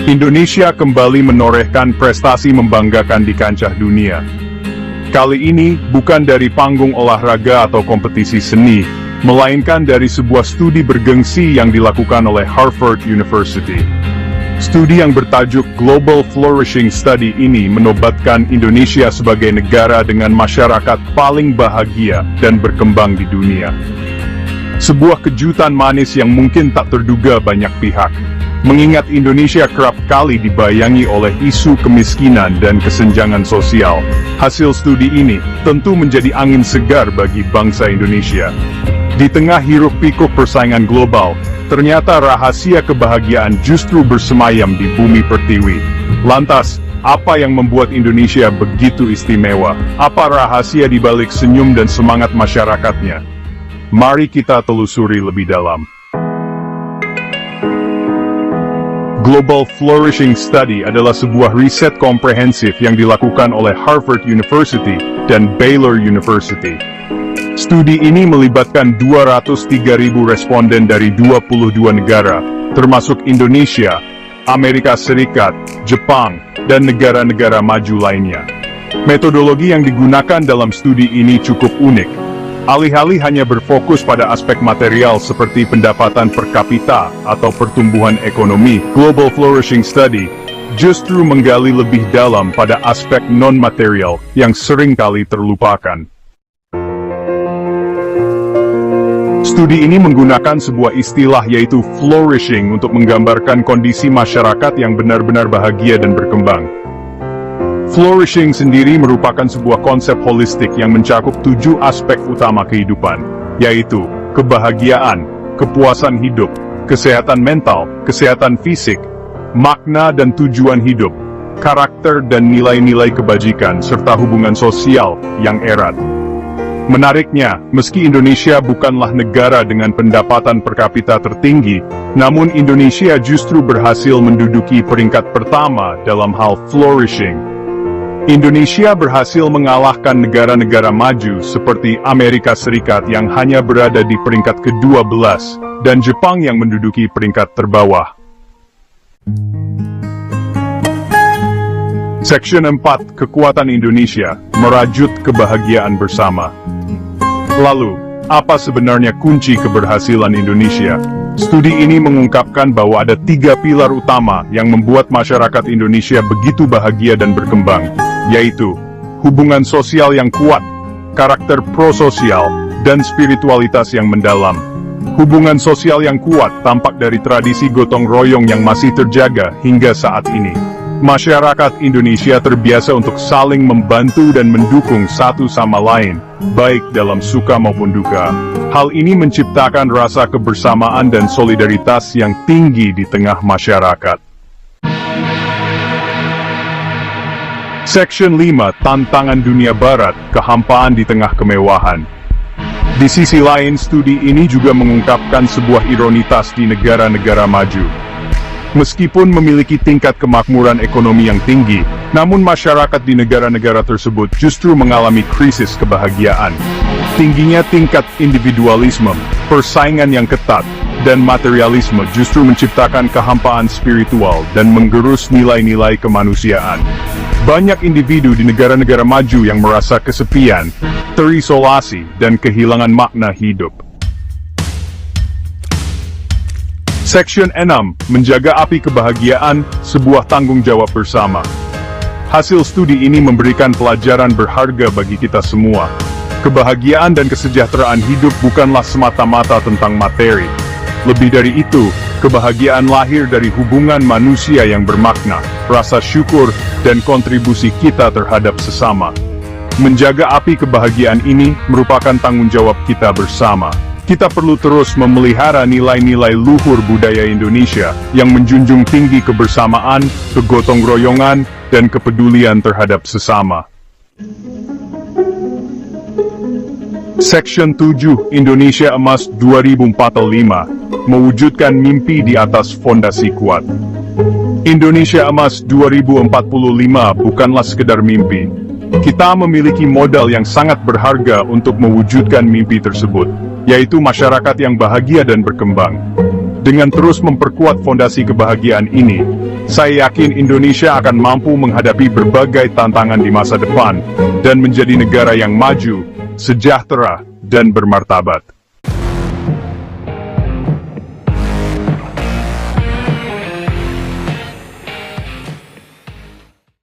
Indonesia kembali menorehkan prestasi membanggakan di kancah dunia. Kali ini bukan dari panggung olahraga atau kompetisi seni, melainkan dari sebuah studi bergengsi yang dilakukan oleh Harvard University. Studi yang bertajuk Global Flourishing Study ini menobatkan Indonesia sebagai negara dengan masyarakat paling bahagia dan berkembang di dunia. Sebuah kejutan manis yang mungkin tak terduga banyak pihak, mengingat Indonesia kerap kali dibayangi oleh isu kemiskinan dan kesenjangan sosial. Hasil studi ini tentu menjadi angin segar bagi bangsa Indonesia. Di tengah hiruk-pikuk persaingan global, ternyata rahasia kebahagiaan justru bersemayam di bumi pertiwi. Lantas, apa yang membuat Indonesia begitu istimewa? Apa rahasia di balik senyum dan semangat masyarakatnya? Mari kita telusuri lebih dalam. Global Flourishing Study adalah sebuah riset komprehensif yang dilakukan oleh Harvard University dan Baylor University. Studi ini melibatkan 203.000 responden dari 22 negara, termasuk Indonesia, Amerika Serikat, Jepang, dan negara-negara maju lainnya. Metodologi yang digunakan dalam studi ini cukup unik. Alih-alih hanya berfokus pada aspek material seperti pendapatan per kapita atau pertumbuhan ekonomi, Global Flourishing Study justru menggali lebih dalam pada aspek non-material yang seringkali terlupakan. Studi ini menggunakan sebuah istilah yaitu flourishing untuk menggambarkan kondisi masyarakat yang benar-benar bahagia dan berkembang. Flourishing sendiri merupakan sebuah konsep holistik yang mencakup 7 aspek utama kehidupan, yaitu kebahagiaan, kepuasan hidup, kesehatan mental, kesehatan fisik, makna dan tujuan hidup, karakter dan nilai-nilai kebajikan, serta hubungan sosial yang erat. Menariknya, meski Indonesia bukanlah negara dengan pendapatan per kapita tertinggi, namun Indonesia justru berhasil menduduki peringkat pertama dalam hal flourishing. Indonesia berhasil mengalahkan negara-negara maju seperti Amerika Serikat yang hanya berada di peringkat ke-12, dan Jepang yang menduduki peringkat terbawah. Section 4, Kekuatan Indonesia, merajut kebahagiaan bersama. Lalu, apa sebenarnya kunci keberhasilan Indonesia? Studi ini mengungkapkan bahwa ada 3 pilar utama yang membuat masyarakat Indonesia begitu bahagia dan berkembang, yaitu hubungan sosial yang kuat, karakter prososial, dan spiritualitas yang mendalam. Hubungan sosial yang kuat tampak dari tradisi gotong royong yang masih terjaga hingga saat ini. Masyarakat Indonesia terbiasa untuk saling membantu dan mendukung satu sama lain, baik dalam suka maupun duka. Hal ini menciptakan rasa kebersamaan dan solidaritas yang tinggi di tengah masyarakat. Section 5, Tantangan Dunia Barat, kehampaan di tengah kemewahan. Di sisi lain, studi ini juga mengungkapkan sebuah ironitas di negara-negara maju. Meskipun memiliki tingkat kemakmuran ekonomi yang tinggi, namun masyarakat di negara-negara tersebut justru mengalami krisis kebahagiaan. Tingginya tingkat individualisme, persaingan yang ketat, dan materialisme justru menciptakan kehampaan spiritual dan menggerus nilai-nilai kemanusiaan. Banyak individu di negara-negara maju yang merasa kesepian, terisolasi, dan kehilangan makna hidup. Section 6, Menjaga Api Kebahagiaan, sebuah tanggung jawab bersama. Hasil studi ini memberikan pelajaran berharga bagi kita semua. Kebahagiaan dan kesejahteraan hidup bukanlah semata-mata tentang materi. Lebih dari itu, kebahagiaan lahir dari hubungan manusia yang bermakna, rasa syukur, dan kontribusi kita terhadap sesama. Menjaga api kebahagiaan ini merupakan tanggung jawab kita bersama. Kita perlu terus memelihara nilai-nilai luhur budaya Indonesia yang menjunjung tinggi kebersamaan, kegotong royongan, dan kepedulian terhadap sesama. Section 7, Indonesia Emas 2045, mewujudkan mimpi di atas fondasi kuat. Indonesia Emas 2045 bukanlah sekedar mimpi. Kita memiliki modal yang sangat berharga untuk mewujudkan mimpi tersebut, yaitu masyarakat yang bahagia dan berkembang. Dengan terus memperkuat fondasi kebahagiaan ini, Saya yakin Indonesia akan mampu menghadapi berbagai tantangan di masa depan dan menjadi negara yang maju, sejahtera, dan bermartabat.